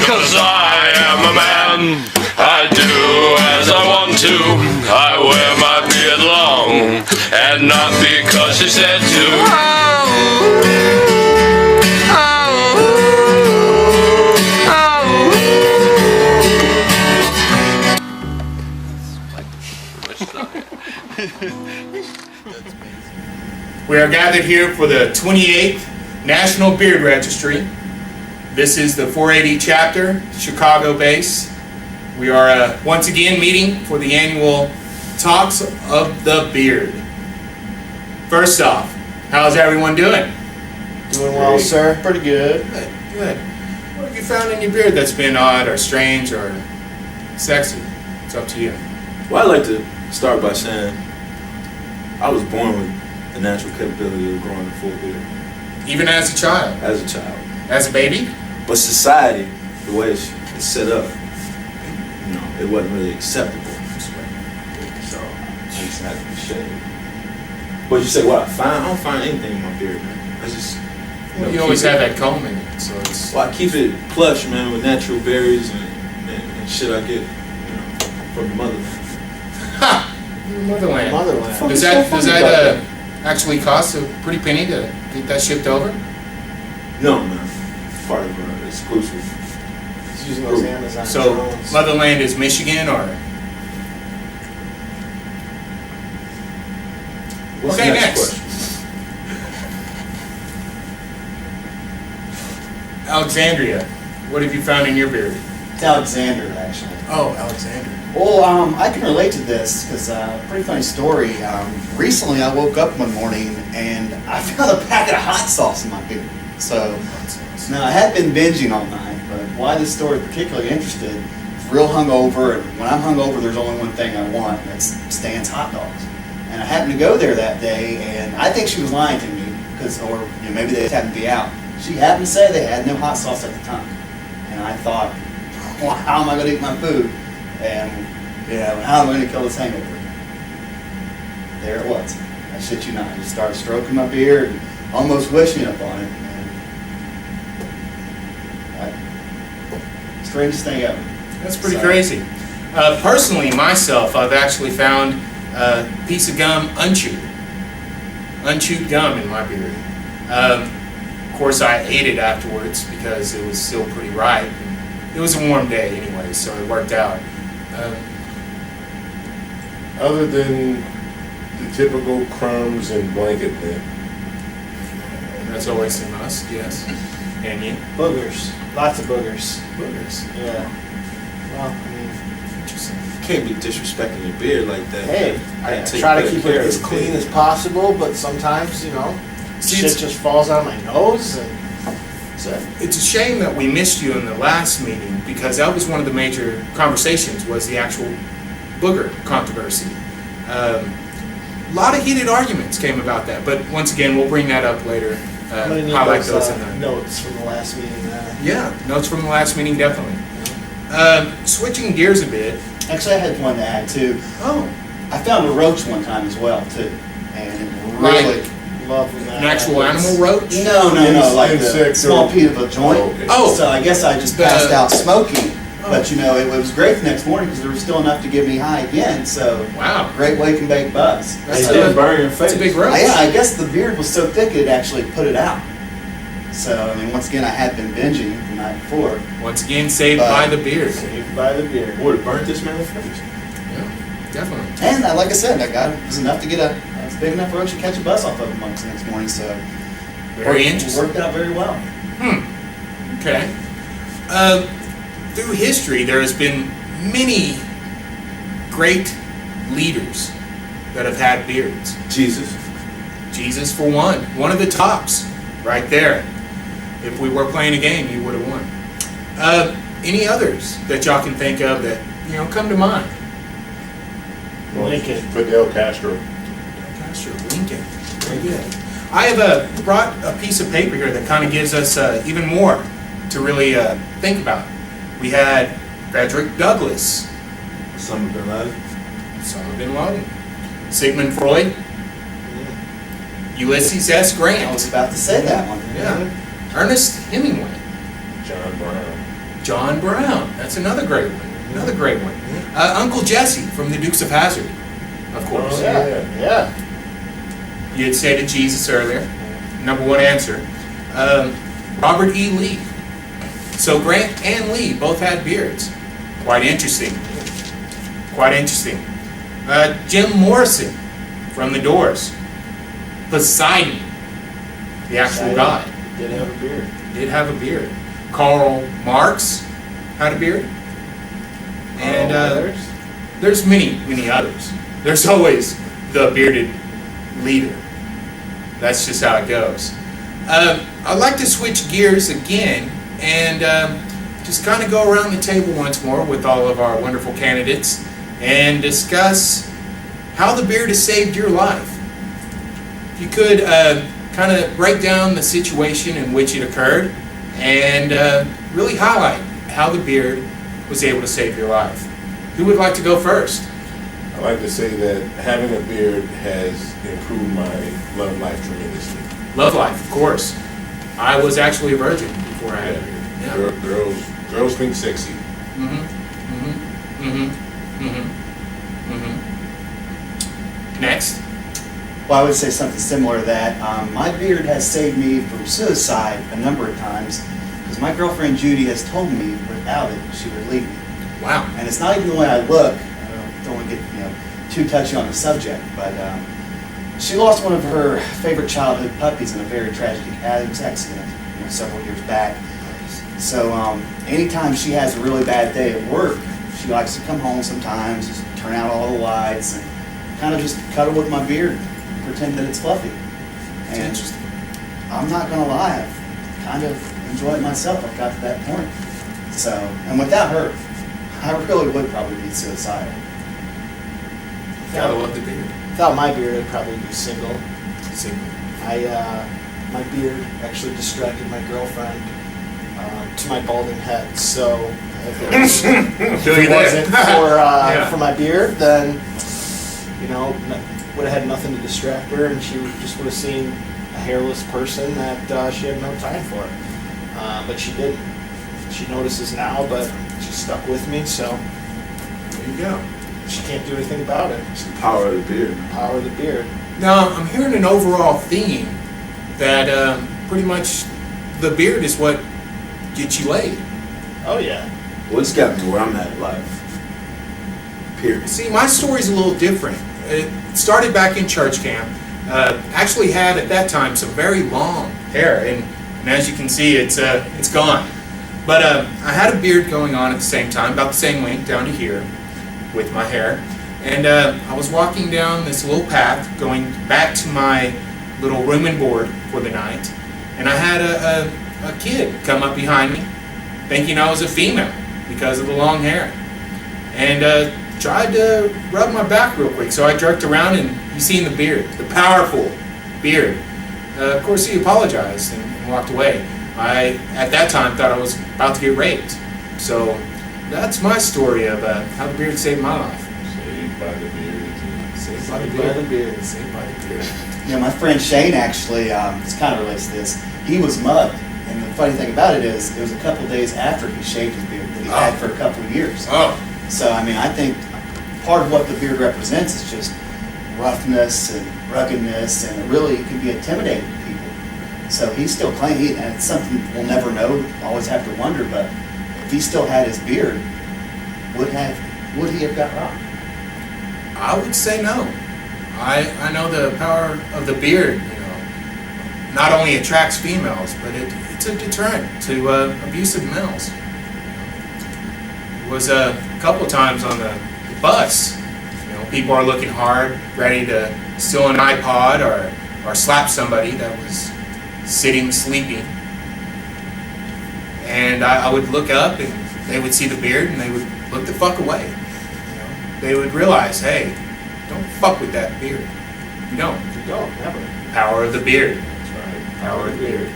'cause I am a man. I do as I want to. I wear my beard long, and not because she said to. We are gathered here for the 28th National Beard Registry. This is the 480 chapter, Chicago base. We are once again meeting for the annual Talks of the Beard. First off, how's everyone doing? Doing well, sir. Pretty good. Good, good. What have you found in your beard that's been odd or strange or sexy? It's up to you. Well, I'd like to start by saying I was born with the natural capability of growing a full beard. Even as a child? As a child. As a baby? But society, the way it's set up, it wasn't really acceptable. So I just had to be shaved. But you say, what I find? I don't find anything in my beard, man. I just You always have that comb in it, so it's... Well, I keep it plush, man, with natural berries and shit I get, from the motherland. Ha! Motherland. Motherland. Does that actually cost a pretty penny to get that shipped over? No, man. It's part of exclusive. It's using those Amazon So, drones. Motherland is Michigan, or... What's Okay, the next next. question? Alexandria, what have you found in your beard? It's Alexander, actually. Oh, Alexandria. Well, I can relate to this because pretty funny story. Recently, I woke up one morning and I found a packet of hot sauce in my beard. So now I had been binging all night, but why this story is particularly interested? It's real hungover, and when I'm hungover, there's only one thing I want, and that's Stan's hot dogs. And I happened to go there that day, and I think she was lying to me or maybe they just happened to be out. She happened to say they had no hot sauce at the time, and I thought, well, how am I going to eat my food? And, how am I going to kill this hangover? There it was. I shit you not. I just started stroking my beard and almost wishing upon it. And strangest thing ever. That's pretty crazy. Personally, myself, I've actually found a piece of gum unchewed gum in my beard. Of course, I ate it afterwards because it was still pretty ripe. It was a warm day anyway, so it worked out. Other than the typical crumbs and blanket bit. That's always a must, yes. And you? Boogers. Lots of boogers. Boogers. Yeah. Well, I mean, Interesting. You can't be disrespecting your beard like that. hey, I take try to better keep care it of as your clean beard. as possible, but sometimes, See, shit it's- just falls on my nose, and so It's a shame that we missed you in the last meeting because that was one of the major conversations, was the actual booger controversy. A lot of heated arguments came about that, but once again, we'll bring that up later. I'm gonna need Highlight those those in the... notes from the last meeting. Yeah, notes from the last meeting, definitely. Switching gears a bit. Actually, I had one to add, too. Oh, I found a roach one time as well, too. And it really... Love when that an actual happens. animal roach? No, like the Insects small or- piece of a joint. Oh, okay. Oh. So I guess I just passed out smoking. Oh. But it was great the next morning because there was still enough to get me high again. So Wow. great wake and bake buzz. That's It a- didn't burn your face. That's a big roach. Yeah, I guess the beard was so thick it actually put it out. So once again, I had been binging the night before. Once again, saved by the beard. Saved by the beard. Would have burnt this man's face. Yeah, definitely. And like I said, it was enough to get a big enough roach to catch a buzz off of him the next morning. So Very interesting. Worked out very well. Okay. Through history, there has been many great leaders that have had beards. Jesus. Jesus, for one of the tops, right there. If we were playing a game, you would have won. Any others that y'all can think of that come to mind? Lincoln. Fidel Castro. Castro, Lincoln. Very good. I have brought a piece of paper here that kind of gives us even more to really think about. We had Frederick Douglass, Osama bin Laden. Osama bin Laden, Sigmund Freud, Ulysses S. I was Grant, about to say that one. yeah, Ernest Hemingway, John Brown. John Brown. That's another great one. Another great one. Uncle Jesse from the Dukes of Hazzard, of course. Oh, Yeah. You had said it Jesus earlier. Number one answer. Robert E. Lee. So Grant and Lee both had beards. Quite interesting. Quite interesting. Jim Morrison from The Doors. Poseidon, the actual Poseidon. god, Did have a beard. did have a beard. Karl Marx had a beard. And Others? there's many, many others. There's always the bearded leader. That's just how it goes. I'd like to switch gears again and just kind of go around the table once more with all of our wonderful candidates and discuss how the beard has saved your life. If you could kind of break down the situation in which it occurred and really highlight how the beard was able to save your life. Who would like to go first? I like to say that having a beard has improved my love life tremendously. Love life, of course. I was actually a virgin before I had a beard. Yeah. Girls think sexy. Next. Well, I would say something similar to that. My beard has saved me from suicide a number of times because my girlfriend Judy has told me without it she would leave me. Wow. And it's not even the way I look. I don't want to get too touchy on the subject, but she lost one of her favorite childhood puppies in a very tragic accident several years back. So anytime she has a really bad day at work, she likes to come home sometimes, just turn out all the lights, and kind of just cuddle with my beard, pretend that it's fluffy. And Interesting. I'm not gonna lie, I've kind of enjoyed myself. I've got to that point. So, and without her, I really would probably be suicidal. Gotta love the beard. Without my beard, I'd probably be single. Single. My beard actually distracted my girlfriend to my balding head. So if it wasn't for my beard, then would have had nothing to distract her, and she just would have seen a hairless person that she had no time for. But she didn't. She notices now, but she stuck with me, so There you go. she can't do anything about it. It's the power of the beard. Power of the beard. Now, I'm hearing an overall theme that pretty much the beard is what gets you laid. Oh yeah. Well, it's got me where I'm at in life. Period. See, my story's a little different. It started back in church camp. Actually had, at that time, some very long hair, and as you can see, it's gone. But I had a beard going on at the same time, about the same length down to here with my hair. And I was walking down this little path going back to my little room and board for the night, and I had a kid come up behind me thinking I was a female because of the long hair, and tried to rub my back real quick. So I jerked around, and you seen the beard, the powerful beard. Of course, he apologized and walked away. I, at that time, thought I was about to get raped. So that's my story of how the beard saved my life. Saved by the beard. Saved by the By the beard. beard. Saved by the beard. My friend Shane actually, it's kind of relates to this. He was mugged, and the funny thing about it is, it was a couple days after he shaved his beard that he had for a couple of years. Oh, So I think part of what the beard represents is just roughness and ruggedness, and it really can be intimidating to people. So he's still claiming, and it's something we'll never know, always have to wonder, but if he still had his beard, would he have got robbed? I would say no. I know the power of the beard, not only attracts females, but it's a deterrent to abusive males. It was a couple times on the bus, people are looking hard, ready to steal an iPod or slap somebody that was sitting sleeping. And I would look up, and they would see the beard, and they would look the fuck away. They would realize, hey, don't fuck with that beard. You don't. You don't, never. Power of the beard. That's right. Power of the beard.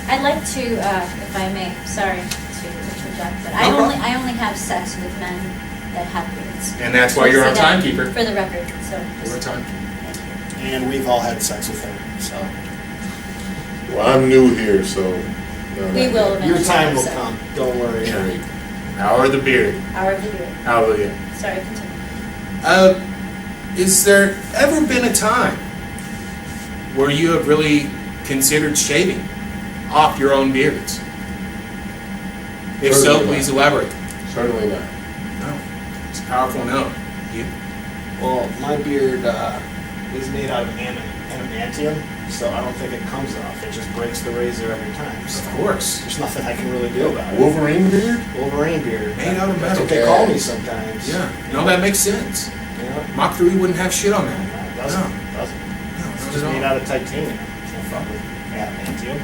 I'd like to, if I may, sorry to interject, but No I problem. only have sex with men that have beards. And that's why you're our So that- timekeeper. For the record, so. You're a just- timekeeper. And we've all had sex with her, so. Well, I'm new here, so No, We not will yet. eventually. Your time will so. come. Don't worry. Great. Hour of the beard. Hour of the beard. Hallelujah. Sorry, continue. Is there ever been a time where you have really considered shaving off your own beards? If so, Certainly not. please elaborate. Certainly not. No. It's a powerful no. You? Well, my beard is made out of adamantium, so I don't think it comes off. It just breaks the razor every time. So Of course. there's nothing I can really do about it. Wolverine beard? Wolverine beard. Made out of That's metal. what they call me sometimes. Yeah. No, that makes sense. Yeah. Mach 3 wouldn't have shit on that. It doesn't. No. It doesn't. No, It's not just at made all. out of titanium. Can't fuck with adamantium.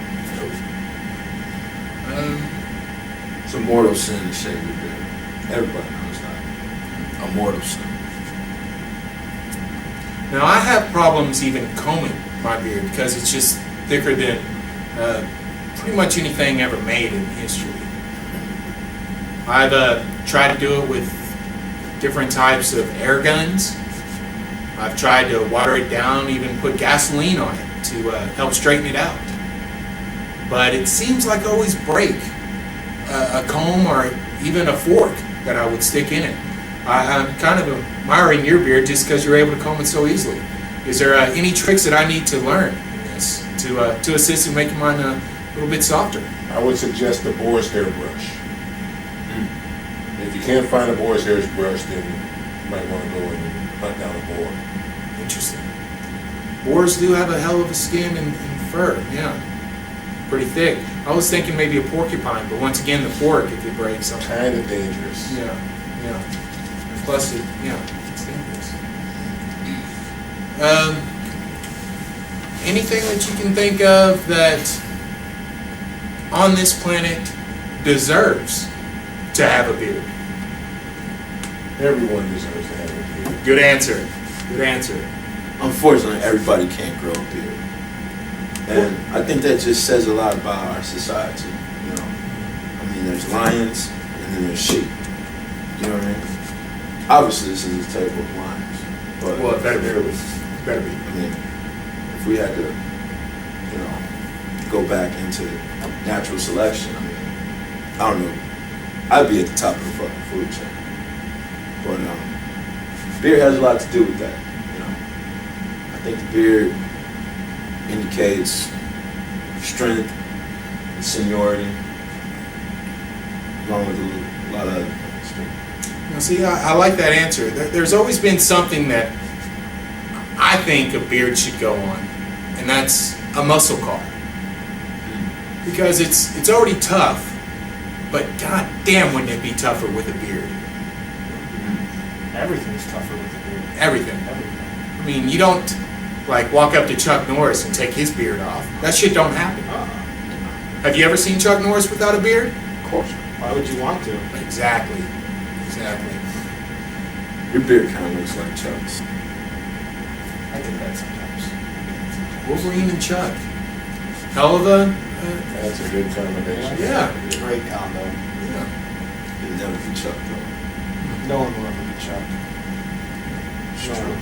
It's a mortal sin to shave your beard. Everybody knows that. A mortal sin. Now, I have problems even combing my beard because it's just thicker than pretty much anything ever made in history. I've tried to do it with different types of air guns. I've tried to water it down, even put gasoline on it to help straighten it out. But it seems like I always break a comb or even a fork that I would stick in it. I'm kind of admiring your beard just because you're able to comb it so easily. Is there any tricks that I need to learn in this to assist in making mine a little bit softer? I would suggest the boar's hair brush. If you can't find a boar's hair brush, then you might want to go and hunt down a boar. Interesting. Boars do have a hell of a skin and fur, yeah. Pretty thick. I was thinking maybe a porcupine, but once again, the fork, if it breaks something. Kind of dangerous. Yeah, yeah. Plus, it's dangerous. Anything that you can think of that on this planet deserves to have a beard? Everyone deserves to have a beard. Good answer. Good answer. Unfortunately, everybody can't grow a beard. And I think that just says a lot about our society, you know. I mean, there's lions and then there's sheep. You know what I mean? Obviously, this is a table of lions. But Well, it better be. Better be. I mean, if we had to, you know, go back into natural selection, I mean, I don't know. I'd be at the top of the fucking food chain. But beard has a lot to do with that, you know. I think the beard indicates strength and seniority, along with a lot of other things too. Now, see, I like that answer. There's always been something that I think a beard should go on, and that's a muscle car. Because it's already tough, but god damn wouldn't it be tougher with a beard. Everything's tougher with the beard. Everything. Everything. I mean, you don't like walk up to Chuck Norris and take his beard off. That shit don't happen. Have you ever seen Chuck Norris without a beard? Of course. Why would you want to? Exactly. Exactly. Your beard kind of looks like Chuck's. I think that sometimes. Wolverine and Chuck. Hell of a That's a good combination. yeah. Great combo. Yeah. You'll never be Chuck though. No one will ever be Chuck. It's No. true.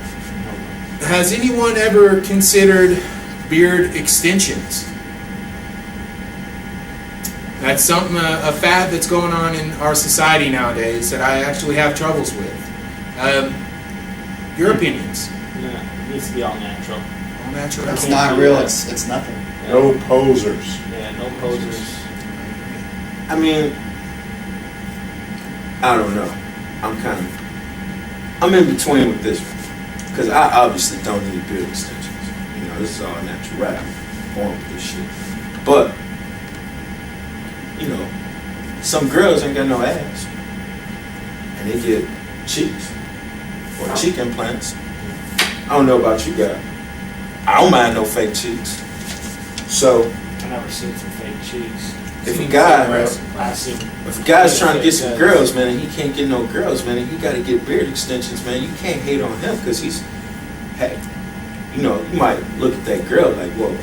No. Has anyone ever considered beard extensions? That's something, a fad that's going on in our society nowadays that I actually have troubles with. Your opinions? Yeah, it needs to be all natural. All natural. It's not real. It's nothing. No posers. Yeah, no posers. I mean, I don't know. I'm in between with this one. Because I obviously don't need beard extensions. You know, this is all natural. I'm born with this shit. But, you know, some girls ain't got no ass. And they get cheeks. Or cheek implants. I don't know about you guys. I don't mind no fake cheeks. So, I never seen some fake cheeks. if a guy, I seen. if a guy's trying to get some girls, man, and he can't get no girls, man, and he got to get beard extensions, man, you can't hate on him because he's, hey, you know, you might look at that girl like, whoa,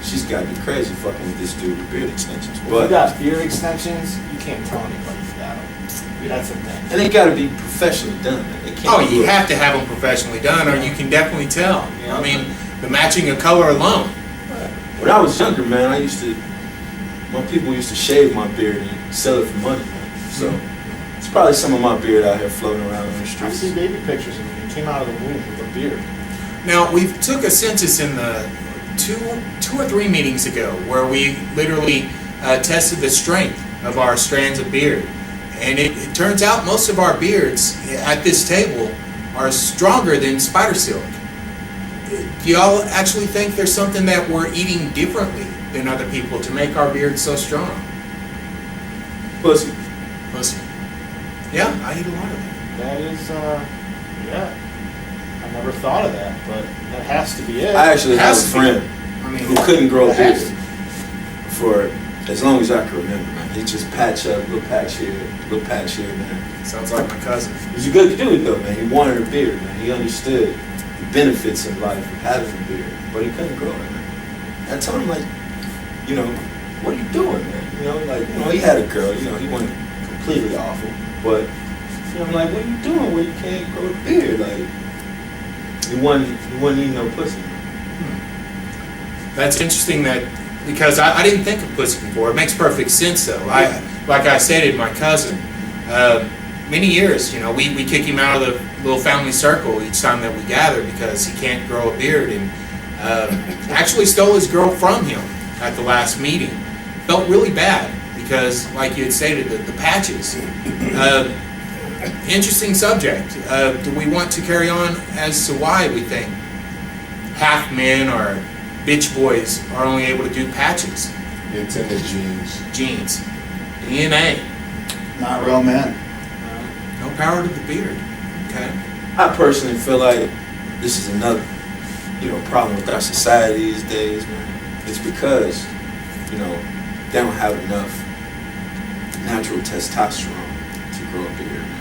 she's got to be crazy fucking with this dude with beard extensions. If you But, got beard extensions, you can't tell anybody you got them. That's the thing. and they got to be professionally done, man. They can't Oh, be you look- have to have them professionally done, or you can definitely tell. Yeah. I mean, the matching of color alone. When I was younger, man, I used to my people used to shave my beard and sell it for money, man. So it's probably some of my beard out here floating around on the I streets. see baby pictures of him. He came out of the womb with a beard. Now, we took a census in the two or three meetings ago where we literally tested the strength of our strands of beard. And it turns out most of our beards at this table are stronger than spider silk. Do y'all actually think there's something that we're eating differently than other people to make our beards so strong? Pussy. Pussy. Yeah, I eat a lot of that. That is, yeah. I never thought of that, but that has to be it. I actually have a Has to be. friend I mean, who couldn't grow a It beard has to. for as long as I can remember, man. He just patch up, little patch here, man. sounds like my cousin. He's a good dude though, man. He wanted a beard, man. He understood the benefits of life of having a beard, but he couldn't grow it, man. I told him, like, you know, what are you doing, man? You know, like, you know, he had a girl, you know, he wasn't completely awful, but, you know, I'm like, what are you doing where you can't grow a beard? Like, he wasn't eating no pussy. That's interesting because I didn't think of pussy before. It makes perfect sense though. Like I stated, my cousin, many years, you know, we kick him out of the little family circle each time that we gather because he can't grow a beard, and actually stole his girl from him at the last meeting. Felt really bad because, like you had stated, the patches. Interesting subject. Do we want to carry on as to why we think half men or bitch boys are only able to do patches? It's in the genes. Genes. DNA. Not real men. No power to the beard. Okay. I personally feel like this is another, you know, problem with our society these days, man. It's because, you know, they don't have enough natural testosterone to grow a beard, man.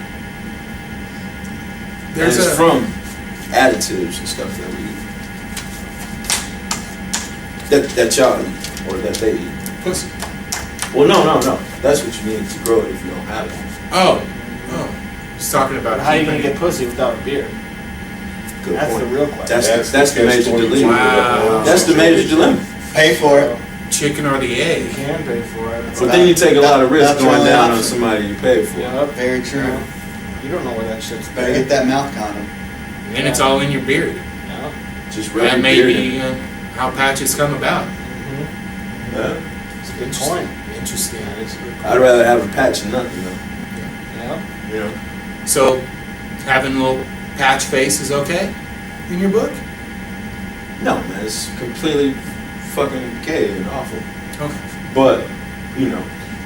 There's and it's a from additives and stuff that y'all eat or that they eat. pussy. Well, no. That's what you need to grow it if you don't have it. Oh. He's talking about How are you keeping gonna it. get pussy without a beard? Good That's point. the real question. That's the major catch-22. dilemma. Wow. That's the major dilemma. Pay for it. Chicken or the You egg? can pay for it. But then you take a lot of risk That's your going only down on option. somebody you pay for. Yep. Very true. You don't know where that shit's Better get that mouth condom. And it's all in your beard. Yeah. Just rub That your may beard be in. how patches come about. Yeah. It's a good point. Interesting. Yeah, it's a good point. I'd rather have a patch than nothing, though. Yeah. You know? So, having a little patch face is okay in your book? No, man, it's completely fucking gay and awful. Okay. But, you know,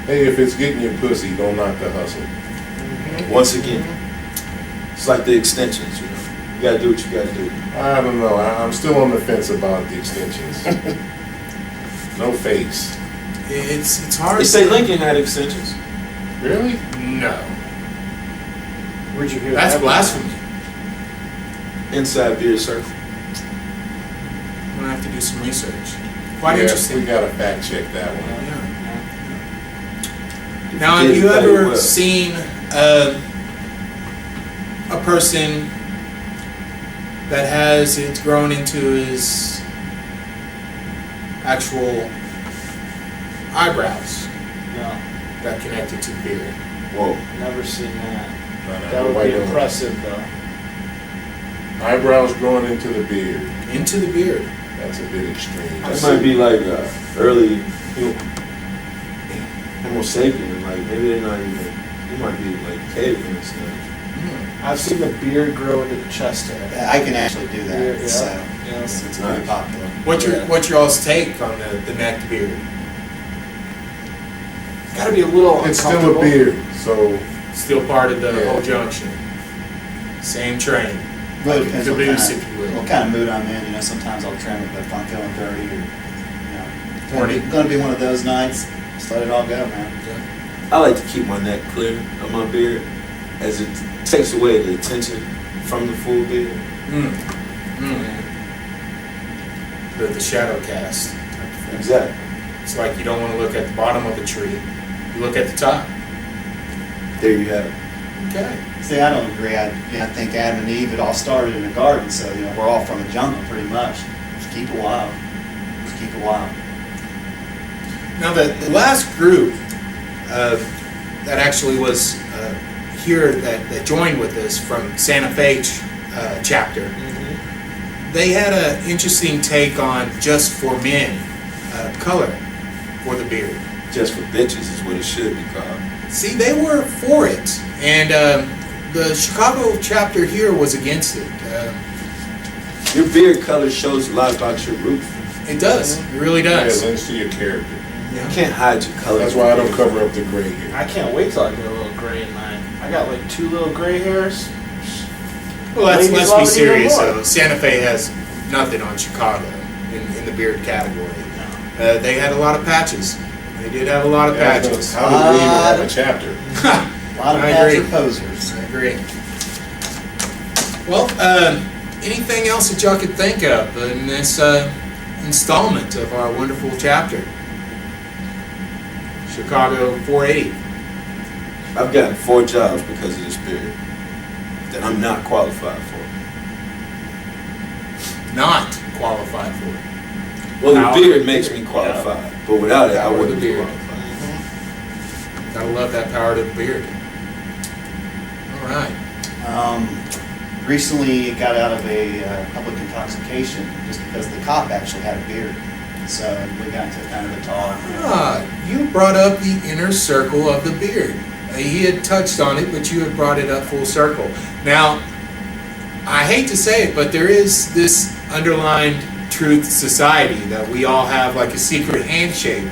Hey, if it's getting your pussy, don't knock the hustle. once again, it's like the extensions, you know. You gotta do what you gotta do. I don't know. I'm still on the fence about the extensions. No face. It's hard. They say Lincoln had extensions. Really? No. Where'd you hear That's that? blasphemy. Inside beer circle. I'm gonna have to do some research. Quite Yeah, interesting. we gotta fact check that one. Yeah. If Now, did, have you better ever well. seen a person that has it grown into his actual eyebrows No, that connected to the beard? Whoa. never seen that. No, no, That would why be don't- impressive, though. Eyebrows growing into the beard. Into the beard. That's a bit extreme. That might be like early Homo sapien. Like maybe they're not even. They might be like cavemen and stuff. I've seen the beard grow into the chest hair. I can actually do that, Yeah. so Yeah. it's very Nice. popular. What's your all's take on the necked beard? Gotta be a little It's still a uncomfortable. beard, so Still part of the Yeah. whole junction. Same train. Really depends what Caboose, kind if you will. of, what kind of mood I'm in. You know, sometimes I'll trim it, but if I'm feeling dirty or, you know, Horny. gonna be one of those nights, just let it all go, man. I like to keep my neck clear of my beard, as it takes away the attention from the full beard. The shadow cast. Exactly. It's like you don't want to look at the bottom of the tree. You look at the top. There you have it. Okay. See, I don't agree. I think Adam and Eve, it all started in a garden, so, you know, we're all from the jungle pretty much. Just keep it wild. Just keep it wild. Now, the last group that actually was here that joined with us from Santa Fe chapter, they had an interesting take on just for men color for the beard. Just for bitches is what it should be called. See, they were for it, and the Chicago chapter here was against it. Your beard color shows a lot about your roots. It does. It really Yeah, it does. lends to your character. You can't hide your color. That's why I don't cover up the gray hair. I can't wait till I get a little gray in mine. I got like 2 little gray hairs. Well, Ladies let's love be it even serious, more. though. Santa Fe has nothing on Chicago in the beard category. They had a lot of patches. They did have a lot of patches. How do we even have a chapter? A lot of I patch agree. are posers. I agree. Well, anything else that y'all could think of in this installment of our wonderful chapter? Chicago 480. I've gotten 4 jobs because of this beard that I'm not qualified for. Not qualified for it. Well, Power the beard of the makes beard. me qualified, but without it, I Power of wouldn't the be beard. qualified. Gotta love that power to the beard. All right. Recently, it got out of a public intoxication just because the cop actually had a beard. So we got into kind of a talk. You brought up the inner circle of the beard. He had touched on it, but you had brought it up full circle. Now, I hate to say it, but there is this underlined truth society that we all have like a secret handshake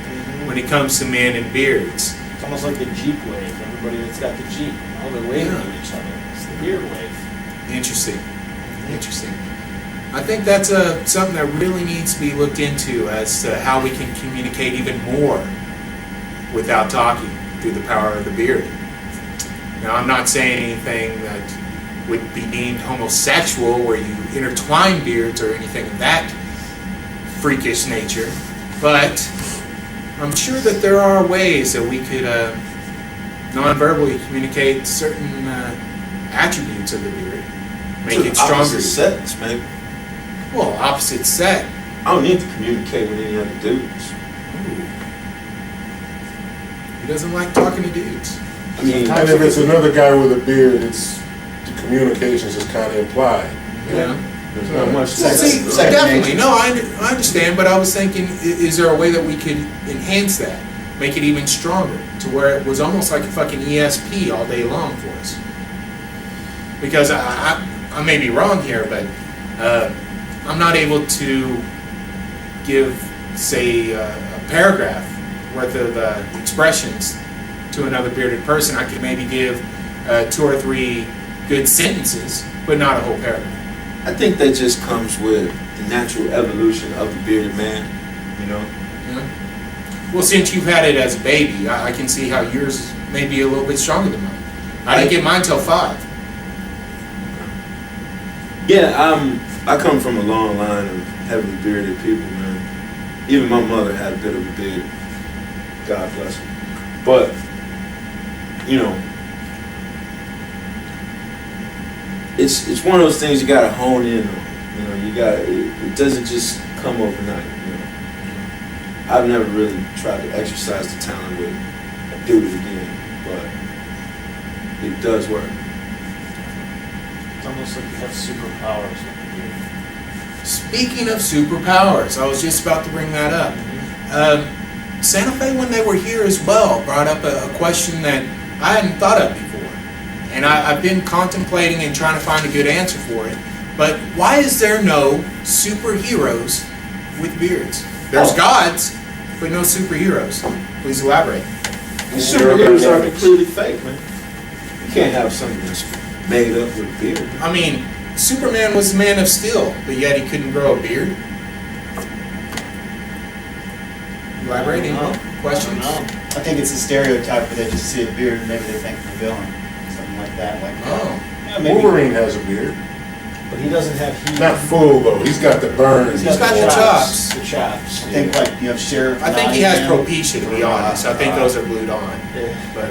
when it comes to men and beards. It's almost like the Jeep wave. Everybody that's got the Jeep, they're waving Yeah. at each other. It's the beard wave. Interesting. Interesting. I think that's something that really needs to be looked into as to how we can communicate even more without talking through the power of the beard. Now, I'm not saying anything that would be deemed homosexual where you intertwine beards or anything of that freakish nature, but I'm sure that there are ways that we could non-verbally communicate certain attributes of the beard, make it stronger. Opposite sex, man. Well, opposite sex. I don't need to communicate with any other dudes. He doesn't like talking to dudes. I mean, And if it's another guy with a beard, it's the communications is kind of implied. Yeah. There's not much. Well, see, Second definitely. nature. No, I understand, but I was thinking, is there a way that we could enhance that, make it even stronger, to where it was almost like a fucking ESP all day long for us? Because I may be wrong here, but I'm not able to give, say, a paragraph worth of expressions to another bearded person. I could maybe give 2 or 3 good sentences, but not a whole paragraph. I think that just comes with the natural evolution of the bearded man, you know? Yeah. Well, since you've had it as a baby, I can see how yours may be a little bit stronger than mine. I didn't get mine till 5. Yeah, I come from a long line of heavily bearded people, man. Even my mother had a bit of a beard. God bless her. But, you know, it's one of those things you gotta hone in on. You know, it doesn't just come overnight, you know. I've never really tried to exercise the talent with do it again, but it does work. It's almost like you have superpowers with the beard. Speaking of superpowers, I was just about to bring that up. Santa Fe, when they were here as well, brought up a question that I hadn't thought of before. And I've been contemplating and trying to find a good answer for it. But why is there no superheroes with beards? There's gods, but no superheroes. Please elaborate. These superheroes are completely fake, man. You can't have something that's made up with a beard. I mean, Superman was a man of steel, but yet he couldn't grow a beard. Elaborate, any questions? I think it's a stereotype where they just see a beard and maybe they think of a villain, something like that. Like, Oh. Yeah, maybe, Wolverine has a beard. but he doesn't have heat. Not full though. He's got the burns. He's got the chops. The chops. I think like, Sheriff. I think he has Nottingham. propecia, to be honest. I think those are glued on. Yeah. But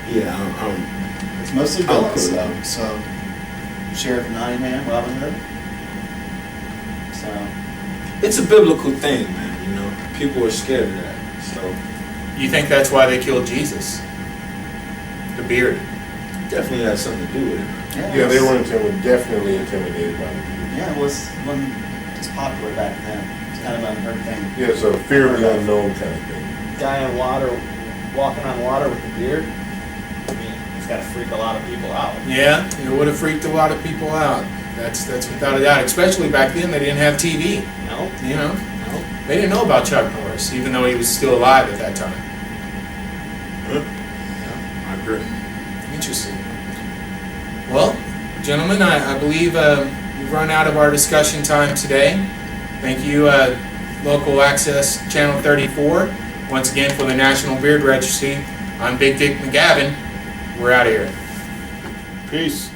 Yeah, It's mostly I'll villains put it though, so Sheriff of Nottingham, Robin Hood. So, it's a biblical thing, man. You know, people are scared of that. So You think that's why they killed Jesus? The beard. definitely has something to do with it. Yeah, they were definitely intimidated by the beard. Yeah, it was popular back then. It's kind of an unheard thing. Yeah, it's a fear of the unknown kind of thing. Guy in water, walking on water with a beard. I mean, it's got to freak a lot of people out. Yeah, it would have freaked a lot of people out. That's without a doubt. Especially back then, they didn't have TV. No, You know, no. they didn't know about Chuck Norris, even though he was still alive at that time. I agree. Interesting. Well, gentlemen, I believe we've run out of our discussion time today. Thank you, Local Access Channel 34, once again for the National Beard Registry. I'm Big Dick McGavin. We're out of here. Peace.